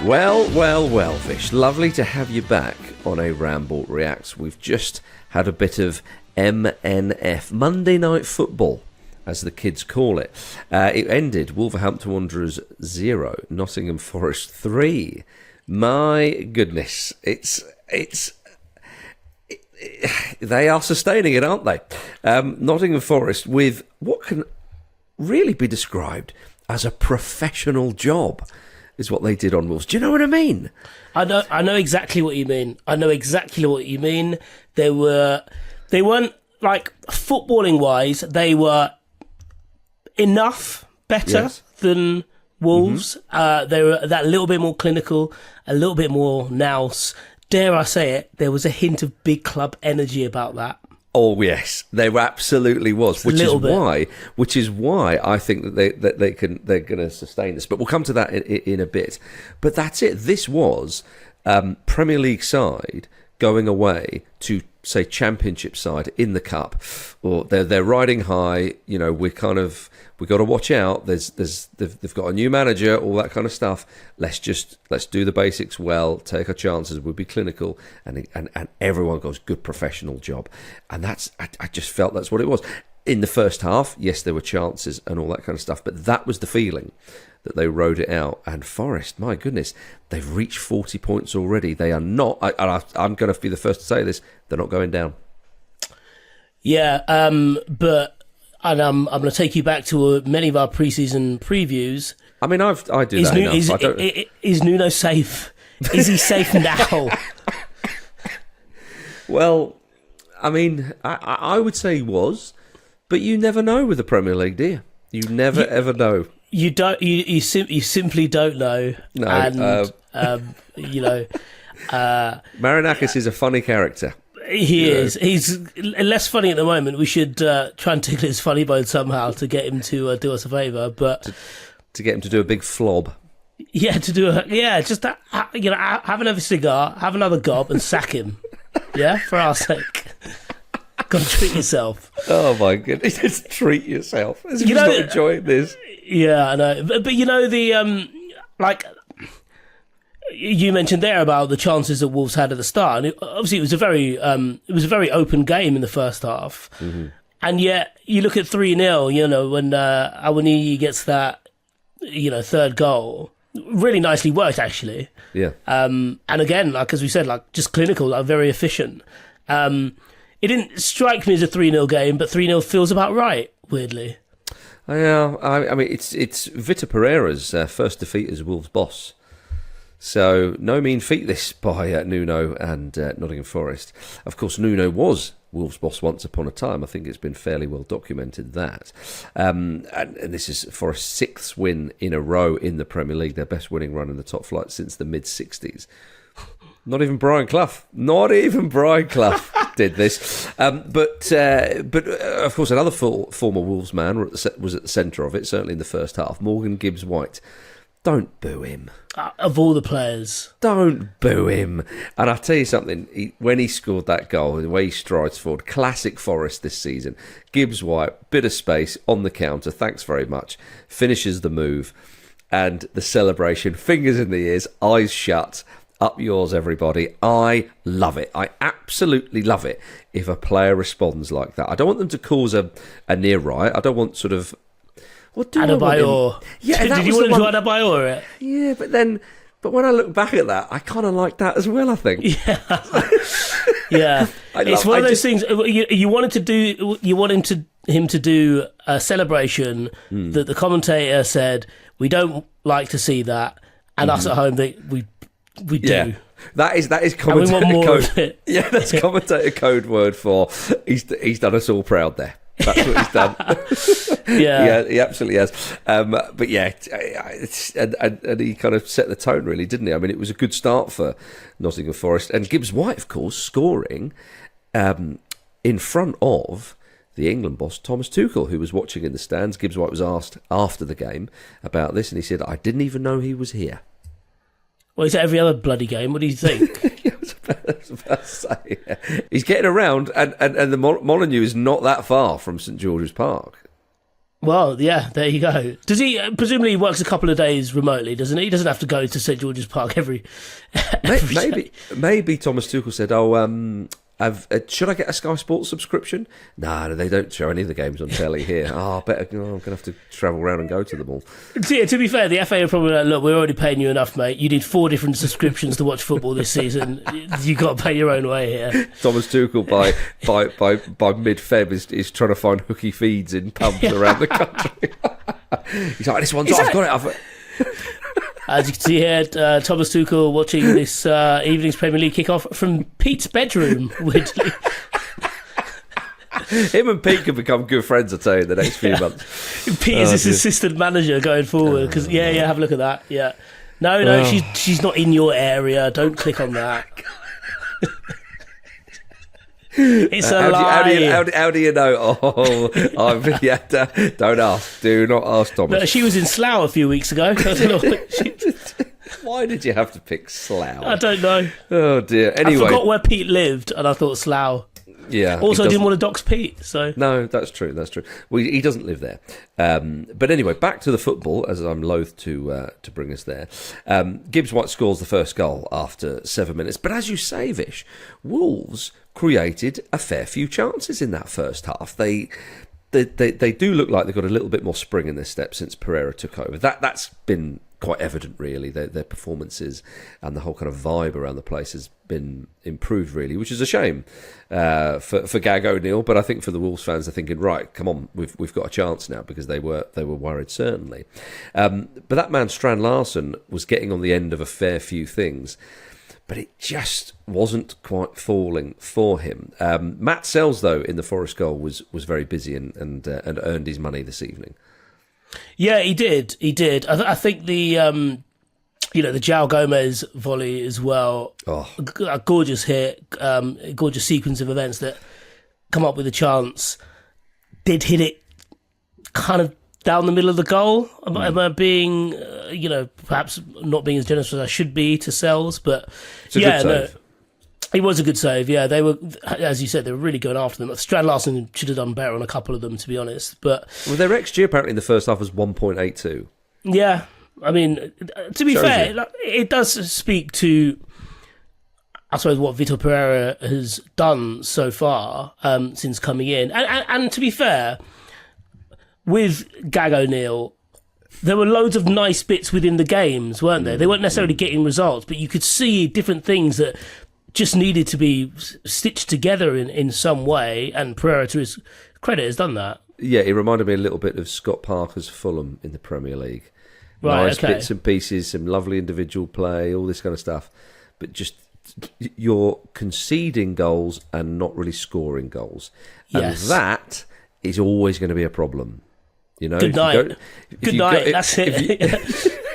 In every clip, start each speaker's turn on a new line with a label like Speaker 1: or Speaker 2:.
Speaker 1: Well, Vish. Lovely to have you back on A Ramble Reacts. We've just had a bit of MNF, Monday Night Football, as the kids call it. It ended Wolverhampton Wanderers 0, Nottingham Forest 3. My goodness, they are sustaining it, aren't they? Nottingham Forest with what can really be described as a professional job is what they did on Wolves. Do you know what I mean?
Speaker 2: I know exactly what you mean. They weren't like footballing wise. They were enough better than Wolves. They were that little bit more clinical, a little bit more nous. Dare I say it? There was a hint of big club energy about that.
Speaker 1: Oh yes, there absolutely was, which is why I think that they're going to sustain this. But we'll come to that in a bit. But that's it. This was Premier League side going away to, say, Championship side in the cup, or they're riding high. You know, we've got to watch out. They've got a new manager, all that kind of stuff. Let's do the basics well, take our chances. We'll be clinical, and everyone goes, good professional job. And I just felt that's what it was. In the first half, yes, there were chances and all that kind of stuff, but that was the feeling that they rode it out. And Forest, my goodness, they've reached 40 points already. They are not, I'm going to be the first to say this, they're not going down.
Speaker 2: Yeah, but and I'm going to take you back to many of our pre-season previews.
Speaker 1: I mean, I do that enough.
Speaker 2: Is Nuno safe? Is he safe now?
Speaker 1: Well, I mean, I would say he was, but you never know with the Premier League, do you? You never ever know.
Speaker 2: You don't. You simply don't know.
Speaker 1: No,
Speaker 2: and
Speaker 1: Marinakis is a funny character.
Speaker 2: He is. He's less funny at the moment. We should try and tickle his funny bone somehow to get him to do us a favour. But
Speaker 1: to get him to do a big flob.
Speaker 2: Yeah, just have another cigar, have another gob, and sack him. Yeah, for our sake. Go and treat yourself.
Speaker 1: Oh my goodness, just treat yourself. As if you're not enjoying this.
Speaker 2: Yeah, I know. But you know the you mentioned there about the chances that Wolves had at the start, and obviously it was a very open game in the first half, and yet you look at 3-0. You know, when Awoniyi gets that, third goal, really nicely worked actually.
Speaker 1: Yeah.
Speaker 2: And again, like as we said, like just clinical, like very efficient. It didn't strike me as a 3-0 game, but 3-0 feels about right. Weirdly.
Speaker 1: Yeah, I mean it's Vitor Pereira's first defeat as Wolves boss. So, no mean feat this by Nuno and Nottingham Forest. Of course, Nuno was Wolves' boss once upon a time. I think it's been fairly well documented that. And this is Forest's sixth win in a row in the Premier League, their best winning run in the top flight since the mid-60s. Not even Brian Clough did this. But of course, another former Wolves man was at the centre of it, certainly in the first half, Morgan Gibbs-White. Don't boo him.
Speaker 2: Of all the players.
Speaker 1: Don't boo him. And I'll tell you something, when he scored that goal, the way he strides forward, classic Forest this season. Gibbs-White, bit of space on the counter, thanks very much, finishes the move, and the celebration, fingers in the ears, eyes shut, up yours everybody. I love it. I absolutely love it if a player responds like that. I don't want them to cause a near riot. I don't want sort of...
Speaker 2: Adebayor.
Speaker 1: Yeah,
Speaker 2: did you want to do Adebayor?
Speaker 1: Yeah, but when I look back at that, I kind of like that as well. I think.
Speaker 2: Yeah, yeah. It's one of those things. You wanted him to do a celebration that the commentator said we don't like to see that, and us at home we do. Yeah.
Speaker 1: That is commentator code. Yeah, that's commentator code word for he's done us all proud there. That's what he's done.
Speaker 2: Yeah,
Speaker 1: he absolutely has. But yeah, and he kind of set the tone, really, didn't he? I mean, it was a good start for Nottingham Forest, and Gibbs-White, of course, scoring in front of the England boss Thomas Tuchel, who was watching in the stands. Gibbs-White was asked after the game about this, and he said, "I didn't even know he was here."
Speaker 2: Well, he's at every other bloody game. What do you think?
Speaker 1: I was about to say, yeah. He's getting around, and the Molineux is not that far from St George's Park.
Speaker 2: Well, yeah, there you go. Does he presumably he works a couple of days remotely, doesn't he? He doesn't have to go to St George's Park every day.
Speaker 1: Maybe Thomas Tuchel said, should I get a Sky Sports subscription? No, they don't show any of the games on telly here. I'm going to have to travel around and go to them all.
Speaker 2: To be fair, the FA are probably like, look, we're already paying you enough, mate. You need 4 different subscriptions to watch football this season. You got to pay your own way here.
Speaker 1: Thomas Tuchel by mid-Feb is trying to find hooky feeds in pubs around the country. He's like, this one's I've got it.
Speaker 2: As you can see here, Thomas Tuchel watching this evening's Premier League kickoff from Pete's bedroom, weirdly.
Speaker 1: Him and Pete could become good friends, I tell you, in the next few months.
Speaker 2: Pete is his assistant manager going forward. Because have a look at that. Yeah, no, she's not in your area. Don't click on that. It's a lie.
Speaker 1: How do you know? Don't ask. Do not ask, Thomas.
Speaker 2: No, she was in Slough a few weeks ago.
Speaker 1: Why did you have to pick Slough?
Speaker 2: I don't know.
Speaker 1: Oh dear. Anyway,
Speaker 2: I forgot where Pete lived, and I thought Slough.
Speaker 1: Yeah.
Speaker 2: Also, I didn't want to dox Pete. So
Speaker 1: no, that's true. Well, he doesn't live there. But anyway, back to the football, as I'm loath to bring us there. Gibbs-white scores the first goal after 7 minutes. But as you say, Vish, Wolves created a fair few chances in that first half. They do look like they've got a little bit more spring in their step since Pereira took over. That's been quite evident, really. Their performances and the whole kind of vibe around the place has been improved, really, which is a shame for Gag O'Neill. But I think for the Wolves fans, they're thinking, right, come on, we've got a chance now, because they were worried, certainly. But that man Strand Larsen was getting on the end of a fair few things, but it just wasn't quite falling for him. Matt Sells, though, in the Forest goal was very busy and earned his money this evening.
Speaker 2: Yeah, he did. I think the the João Gomez volley as well. Oh. A gorgeous hit, gorgeous sequence of events that come up with a chance. Did hit it kind of down the middle of the goal. Am I being, perhaps not being as generous as I should be to Sells, but
Speaker 1: it's a good save.
Speaker 2: It was a good save, yeah. They were, as you said, they were really going after them. Strand Larsen should have done better on a couple of them, to be honest. But
Speaker 1: their XG apparently in the first half was 1.82.
Speaker 2: Yeah, I mean, to be fair, it does speak to, I suppose, what Vitor Pereira has done so far since coming in. And to be fair, with Gag O'Neill, there were loads of nice bits within the games, weren't there? They weren't necessarily getting results, but you could see different things that just needed to be stitched together in some way, and Pereira, to his credit, has done that. Yeah,
Speaker 1: it reminded me a little bit of Scott Parker's Fulham in the Premier League.
Speaker 2: Right,
Speaker 1: nice bits and pieces, some lovely individual play, all this kind of stuff, but just you're conceding goals and not really scoring goals.
Speaker 2: Yes.
Speaker 1: And that is always going to be a problem.
Speaker 2: Good night. That's it.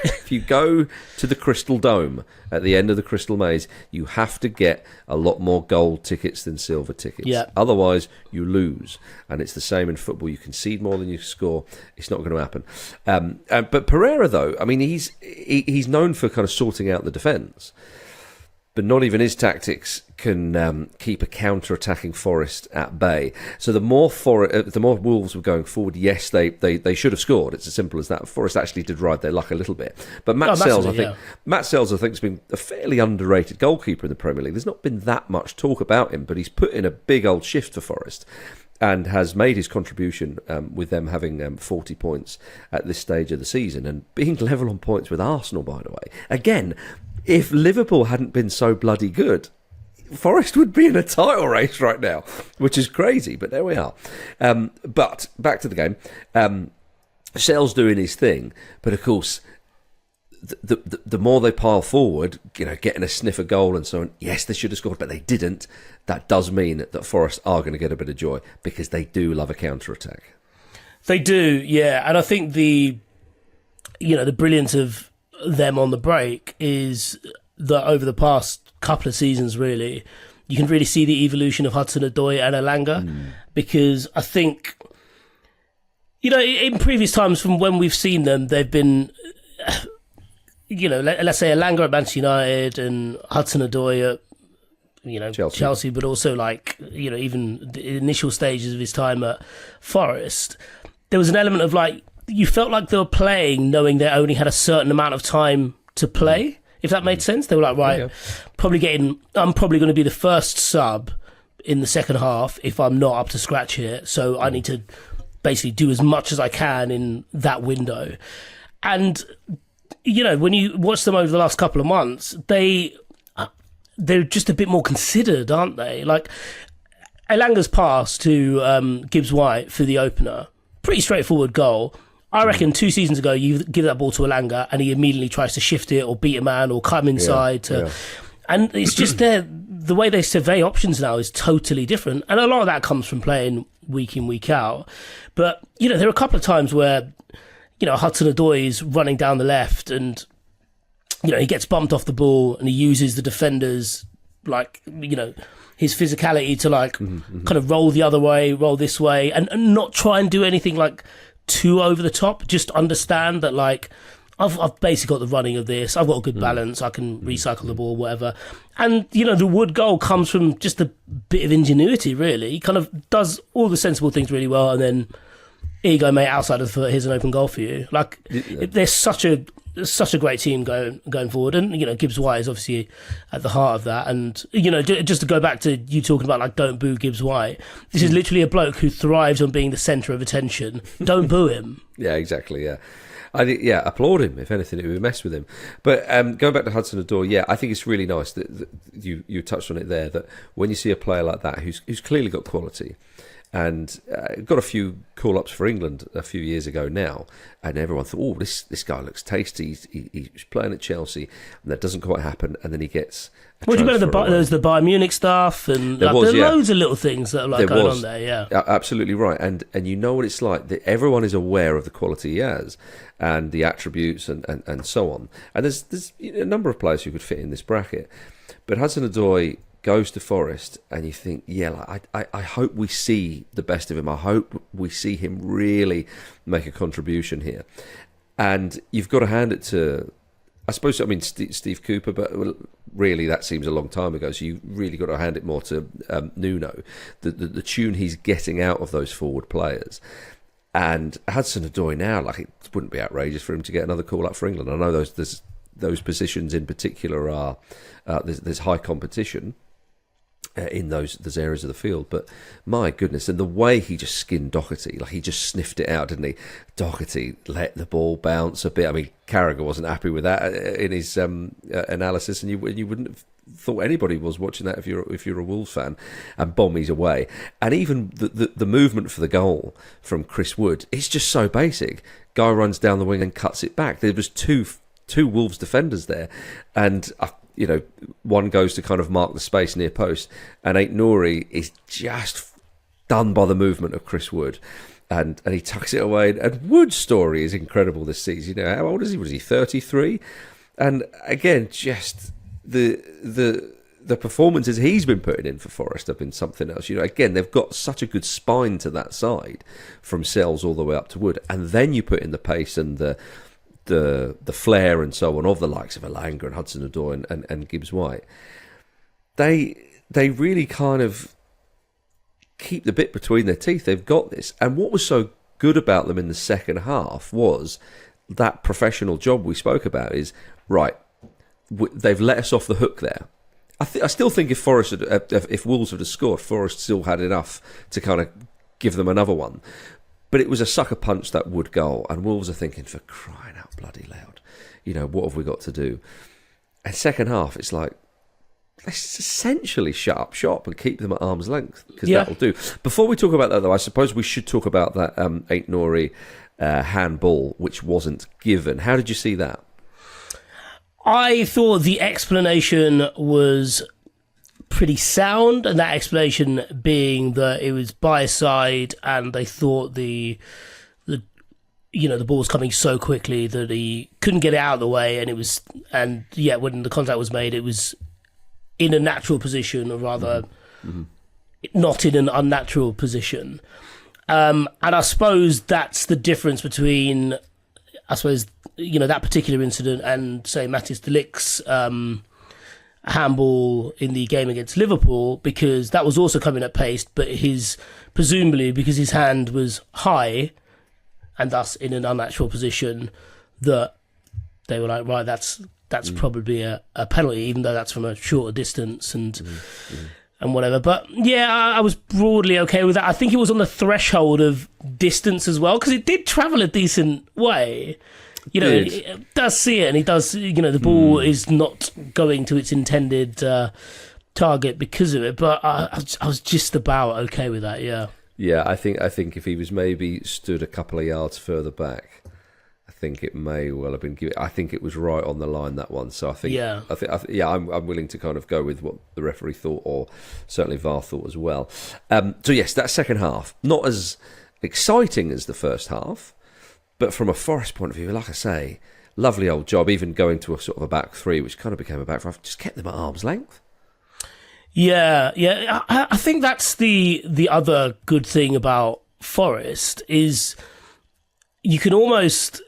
Speaker 1: If you go to the Crystal Dome at the end of the Crystal Maze, you have to get a lot more gold tickets than silver tickets.
Speaker 2: Yeah.
Speaker 1: Otherwise, you lose. And it's the same in football. You concede more than you score. It's not going to happen. But Pereira, though, I mean, he's known for kind of sorting out the defence. But not even his tactics can keep a counter-attacking Forest at bay. So the more Wolves were going forward, yes, they should have scored. It's as simple as that. Forest actually did ride their luck a little bit. But Matt Sells, I think, has been a fairly underrated goalkeeper in the Premier League. There's not been that much talk about him, but he's put in a big old shift for Forest and has made his contribution with them having 40 points at this stage of the season and being level on points with Arsenal, by the way. Again, if Liverpool hadn't been so bloody good, Forest would be in a title race right now, which is crazy, but there we are. But back to the game. Sells doing his thing, but of course, the more they pile forward, getting a sniff of goal and so on, yes, they should have scored, but they didn't. That does mean that Forest are going to get a bit of joy because they do love a counter-attack. They
Speaker 2: do, yeah. And I think the brilliance of them on the break is that over the past couple of seasons, really, you can really see the evolution of Hudson-Odoi and Elanga, because I think, in previous times from when we've seen them, they've been, let's say Elanga at Manchester United and Hudson-Odoi at, Chelsea, but also even the initial stages of his time at Forest. there was an element of like, you felt like they were playing knowing they only had a certain amount of time to play, if that made sense. They were like, right, I'm probably going to be the first sub in the second half if I'm not up to scratch here. So I need to basically do as much as I can in that window. And, you know, when you watch them over the last couple of months, they're just a bit more considered, aren't they? Like, Elanga's pass to Gibbs-white for the opener, pretty straightforward goal. I reckon 2 seasons ago, you give that ball to Elanga and he immediately tries to shift it or beat a man or come inside. And it's just the way they survey options now is totally different. And a lot of that comes from playing week in, week out. But, you know, there are a couple of times where, you know, Hudson-Odoi is running down the left and, you know, he gets bumped off the ball and he uses the defenders, like, you know, his physicality to, like, kind of roll the other way, roll this way, and not try and do anything, like, too over the top. Just understand that, like, I've basically got the running of this. I've got a good balance. I can recycle the ball, whatever. And, you know, the Wood goal comes from just a bit of ingenuity, really. He kind of does all the sensible things really well, and then, here you go, mate, outside of the foot, here's an open goal for you. Like, there's such a great team going forward. And, you know, Gibbs-white is obviously at the heart of that. And, you know, just to go back to you talking about, like, don't boo Gibbs-white, this is literally a bloke who thrives on being the centre of attention. Don't boo him.
Speaker 1: Yeah, exactly, yeah. Applaud him. If anything, it would mess with him. But going back to Hudson-Odoi, I think it's really nice that you touched on it there. That when you see a player like that who's clearly got quality, and got a few call-ups for England a few years ago now, and everyone thought, oh, this guy looks tasty. He's playing at Chelsea, and that doesn't quite happen, and then he gets.
Speaker 2: What do you mean? There's the Bayern Munich stuff, and there are loads of little things that are like going on there. Yeah,
Speaker 1: absolutely right. And you know what it's like. That everyone is aware of the quality he has, and the attributes, and so on. And there's a number of players who could fit in this bracket, but Hudson-Odoi goes to Forest, and you think, I hope we see the best of him. I hope we see him really make a contribution here. And you've got to hand it to, I suppose, Steve Cooper, but really that seems a long time ago. So you really got to hand it more to Nuno, the tune he's getting out of those forward players. And Hudson-Odoi now, like, it wouldn't be outrageous for him to get another call up for England. I know those positions in particular are there's high competition in those areas of the field, but my goodness, and the way he just skinned Doherty, like he just sniffed it out, didn't he? Doherty let the ball bounce a bit. I mean, Carragher wasn't happy with that in his analysis, and you wouldn't have thought anybody was watching that if you're a Wolves fan. And Bommy's away, and even the movement for the goal from Chris Wood is just so basic. Guy runs down the wing and cuts it back. There was two Wolves defenders there, and one goes to kind of mark the space near post, and ait-Nouri is just done by the movement of Chris Wood, and he tucks it away. And Wood's story is incredible this season. You know, how old is he? Was he 33? And again, just the performances he's been putting in for Forest have been something else. You know, again, they've got such a good spine to that side, from Sells all the way up to Wood, and then you put in the pace and the flair and so on of the likes of Elanga and Hudson-Odoi and Gibbs-white. They really kind of keep the bit between their teeth. They've got this. And what was so good about them in the second half was that professional job we spoke about is, right, they've let us off the hook there. I still think if Wolves had scored, Forest still had enough to kind of give them another one. But it was a sucker punch, that Wood goal, and Wolves are thinking, for crying out bloody loud, you know, what have we got to do? And second half, it's like, let's essentially shut up shop and keep them at arm's length, because that'll do. Before we talk about that, though, I suppose we should talk about that ait-Nouri handball, which wasn't given. How did you see that?
Speaker 2: I thought the explanation was pretty sound, and that explanation being that it was by his side, and they thought the ball was coming so quickly that he couldn't get it out of the way, and when the contact was made, it was in a natural position, or rather not in an unnatural position. And I suppose that's the difference between, that particular incident and, say, Matthijs de Ligt's handball in the game against Liverpool, because that was also coming at pace, but presumably because his hand was high, and thus in an unnatural position, that they were like, right, that's probably a penalty, even though that's from a shorter distance and whatever. But yeah, I was broadly okay with that. I think it was on the threshold of distance as well, because it did travel a decent way. You know, it does see it, and he does, the ball is not going to its intended target because of it. But I was just about okay with that, yeah.
Speaker 1: Yeah, I think if he was maybe stood a couple of yards further back, I think it may well have been given. I think it was right on the line, that one. So I think, I'm willing to kind of go with what the referee thought, or certainly VAR thought as well. So yes, that second half, not as exciting as the first half, but from a Forest point of view, like I say, lovely old job. Even going to a sort of a back three, which kind of became a back five, just kept them at arm's length.
Speaker 2: Yeah. I think that's the other good thing about Forest is you can almost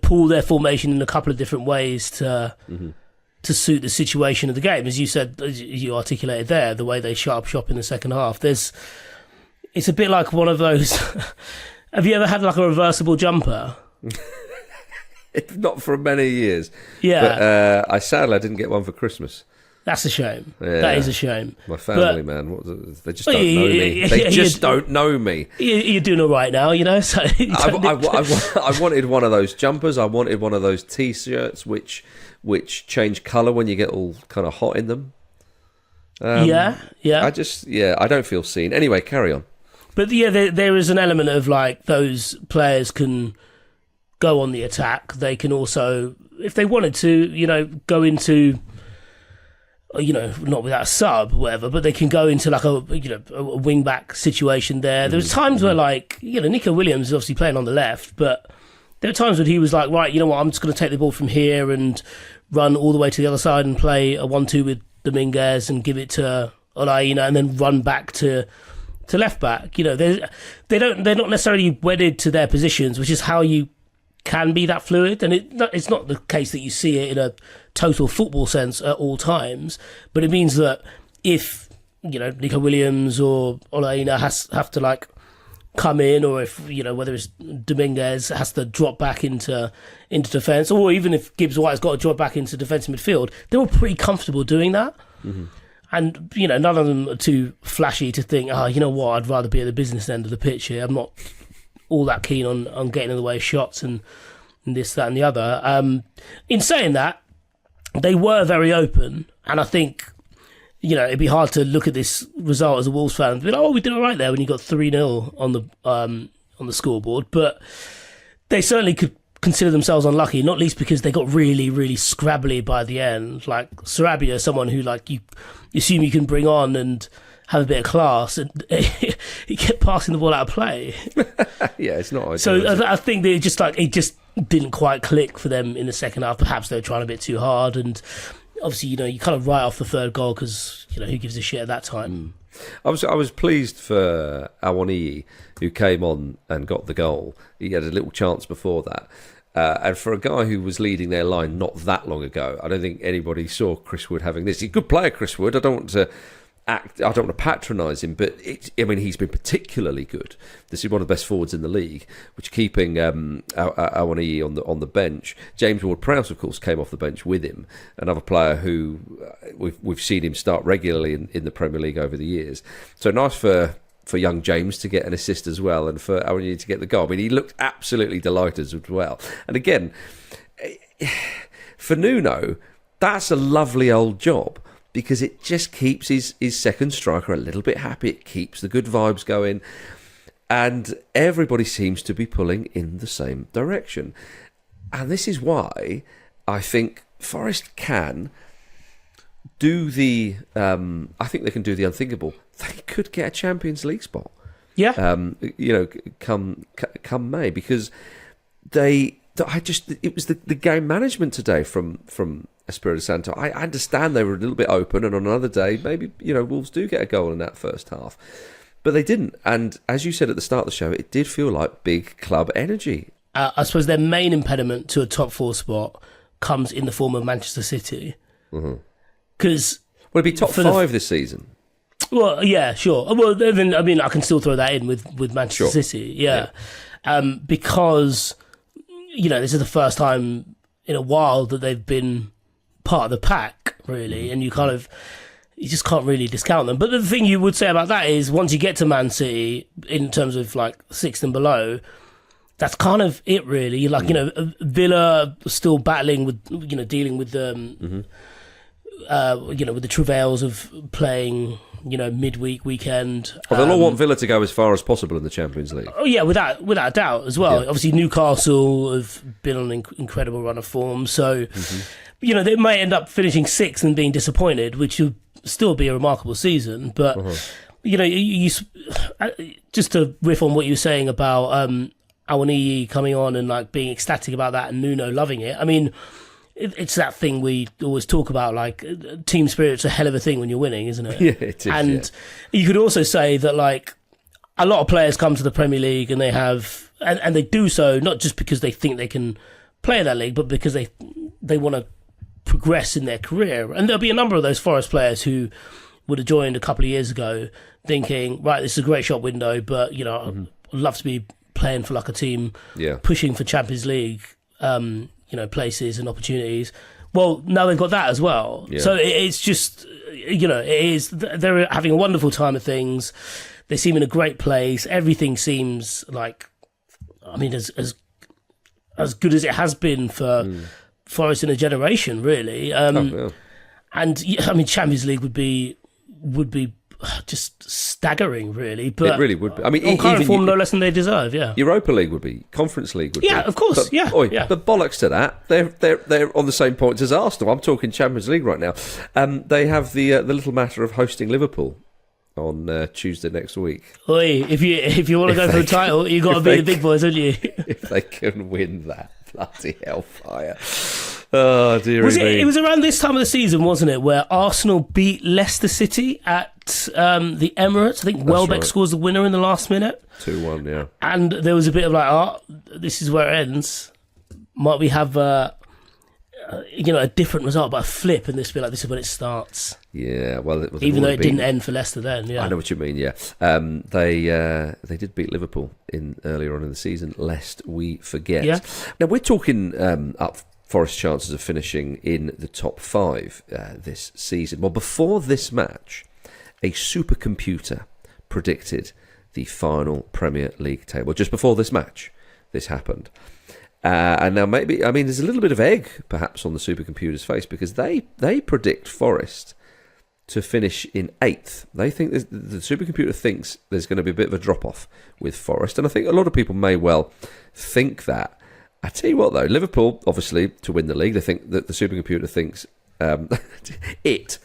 Speaker 2: pull their formation in a couple of different ways to suit the situation of the game. As you said, as you articulated there, the way they sharp shop in the second half. It's a bit like one of those. Have you ever had like a reversible jumper?
Speaker 1: Not for many years.
Speaker 2: Yeah.
Speaker 1: But I didn't get one for Christmas.
Speaker 2: That's a shame. Yeah. That is a shame.
Speaker 1: My family, man, they just don't know me. They just don't know me.
Speaker 2: You're doing all right now, So
Speaker 1: I wanted one of those jumpers. I wanted one of those T-shirts which change colour when you get all kind of hot in them.
Speaker 2: Yeah.
Speaker 1: I don't feel seen. Anyway, carry on.
Speaker 2: But yeah, there is an element of like those players can go on the attack. They can also, if they wanted to, go into, not without a sub, whatever, but they can go into like a wing back situation there. There's times where like, Nico Williams is obviously playing on the left, but there are times when he was like, right, you know what, I'm just going to take the ball from here and run all the way to the other side and play a 1-2 with Dominguez and give it to Olaina and then run back to left back. They're not necessarily wedded to their positions, which is how you can be that fluid. And it's not the case that you see it in a total football sense at all times, but it means that if Nico Williams or Olaina have to like come in, or if whether it's Dominguez has to drop back into defence, or even if Gibbs-white has got to drop back into defensive midfield, they're all pretty comfortable doing that. And, none of them are too flashy to think, you know what, I'd rather be at the business end of the pitch here. I'm not all that keen on getting in the way of shots and this, that and the other. In saying that, they were very open. And I think, it'd be hard to look at this result as a Wolves fan and be like, we did all right there when you got 3-0 on the scoreboard. But they certainly could consider themselves unlucky, not least because they got really, really scrabbly by the end. Like Sarabia, someone who like you assume you can bring on and have a bit of class, and he kept passing the ball out of play.
Speaker 1: Yeah, it's not ideal.
Speaker 2: So I think they just it just didn't quite click for them in the second half. Perhaps they were trying a bit too hard, and obviously you kind of write off the third goal because who gives a shit at that time.
Speaker 1: I was pleased for ait-nouri, who came on and got the goal. He had a little chance before that. And for a guy who was leading their line not that long ago, I don't think anybody saw Chris Wood having this. He's a good player, Chris Wood. I don't want to patronise him, but he's been particularly good. This is one of the best forwards in the league, which keeping ait-nouri on the bench. James Ward-Prowse, of course, came off the bench with him, another player who we've seen him start regularly in the Premier League over the years. So nice for young James to get an assist as well, and for ait-nouri to get the goal. He looked absolutely delighted as well. And again, for Nuno, that's a lovely old job, because it just keeps his second striker a little bit happy. It keeps the good vibes going, and everybody seems to be pulling in the same direction. And this is why I think Forest can do I think they can do the unthinkable. They could get a Champions League spot.
Speaker 2: Yeah.
Speaker 1: Come May, because it was the game management today from Espirito Santo. I understand they were a little bit open, and on another day, maybe, Wolves do get a goal in that first half. But they didn't. And as you said at the start of the show, it did feel like big club energy.
Speaker 2: I suppose their main impediment to a top four spot comes in the form of Manchester City. Because
Speaker 1: it'd be top five this season.
Speaker 2: Well, yeah, sure. Well, then, I can still throw that in with Manchester City. Yeah. because, this is the first time in a while that they've been part of the pack, really, and you just can't really discount them. But the thing you would say about that is once you get to Man City, in terms of like sixth and below, that's kind of it, really. Like, Villa still battling with, dealing with the, with the travails of playing, midweek, weekend.
Speaker 1: They'll all want Villa to go as far as possible in the Champions League.
Speaker 2: Oh yeah, without a doubt as well. Yeah. Obviously, Newcastle have been on an incredible run of form, so they may end up finishing sixth and being disappointed, which would still be a remarkable season. But you just to riff on what you were saying about Awoniyi coming on and like being ecstatic about that, and Nuno loving it. I mean, it's that thing we always talk about, like team spirit's a hell of a thing when you're winning, isn't it?
Speaker 1: Yeah, it is.
Speaker 2: And you could also say that like a lot of players come to the Premier League and they have, and they do so not just because they think they can play in that league, but because they want to progress in their career. And there'll be a number of those Forest players who would have joined a couple of years ago thinking, right, this is a great shop window, but I'd love to be playing for like a team pushing for Champions League places and opportunities. Well, now they've got that as well. Yeah. So it's just, they're having a wonderful time of things. They seem in a great place. Everything seems like, as good as it has been for Forest in a generation, really. And Champions League would be just staggering, really. But
Speaker 1: it really would be.
Speaker 2: On current form, no less than they deserve. Yeah,
Speaker 1: Europa League would be, Conference League would be.
Speaker 2: Yeah, of course.
Speaker 1: But, but bollocks to that. They're on the same points as Arsenal. I'm talking Champions League right now. They have the little matter of hosting Liverpool on Tuesday next week.
Speaker 2: Oi, if you want to go for the title, you got to beat the big boys, haven't you?
Speaker 1: If they can win that, bloody hellfire. Oh, dear me.
Speaker 2: It was around this time of the season, wasn't it, where Arsenal beat Leicester City at the Emirates. I think Welbeck scores the winner in the last minute.
Speaker 1: 2-1, yeah.
Speaker 2: And there was a bit of like, this is where it ends. Might we have a different result, but a flip, and this will be like, this is when it starts.
Speaker 1: Yeah, well,
Speaker 2: even though it didn't end for Leicester then. Yeah,
Speaker 1: I know what you mean. Yeah, they did beat Liverpool earlier on in the season, lest we forget.
Speaker 2: Yeah.
Speaker 1: Now we're talking up Forest chances of finishing in the top 5 this season. Well, before this match, a supercomputer predicted the final Premier League table. Just before this match, this happened. And now maybe, there's a little bit of egg perhaps on the supercomputer's face, because they predict Forest to finish in 8th. They think the supercomputer thinks there's going to be a bit of a drop-off with Forest, and I think a lot of people may well think that. I tell you what, though, Liverpool, obviously, to win the league, they think that the supercomputer thinks... it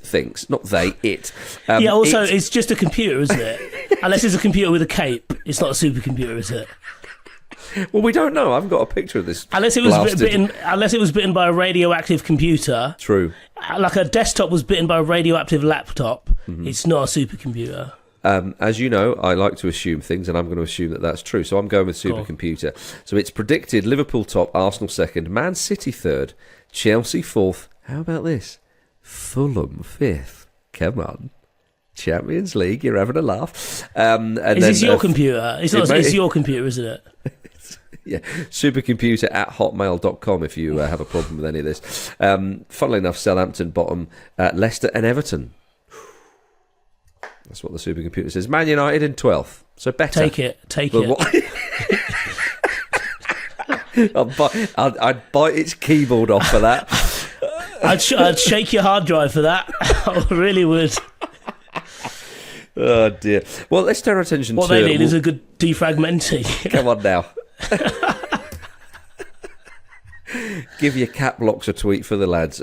Speaker 1: thinks, not they, it.
Speaker 2: It's just a computer, isn't it? Unless it's a computer with a cape. It's not a supercomputer, is it?
Speaker 1: Well, we don't know. I haven't got a picture of this.
Speaker 2: Unless it was bitten by a radioactive computer.
Speaker 1: True.
Speaker 2: Like a desktop was bitten by a radioactive laptop. It's not a supercomputer.
Speaker 1: As you know, I like to assume things, and I'm going to assume that that's true. So I'm going with supercomputer. So it's predicted Liverpool top, Arsenal second, Man City third, Chelsea fourth. How about this? Fulham fifth. Come on. Champions League, you're having a laugh.
Speaker 2: Is this your computer? It's your computer, isn't it?
Speaker 1: Yeah, supercomputer at hotmail.com if you have a problem with any of this. Funnily enough, Southampton bottom, Leicester and Everton. That's what the supercomputer says. Man United in 12th. So better.
Speaker 2: Take it.
Speaker 1: I'd bite its keyboard off for that.
Speaker 2: I'd shake your hard drive for that. I really would.
Speaker 1: Oh dear. Well, let's turn our attention
Speaker 2: to... What they need is a good defragmenting.
Speaker 1: Come on now. Give your cap blocks a tweet for the lads.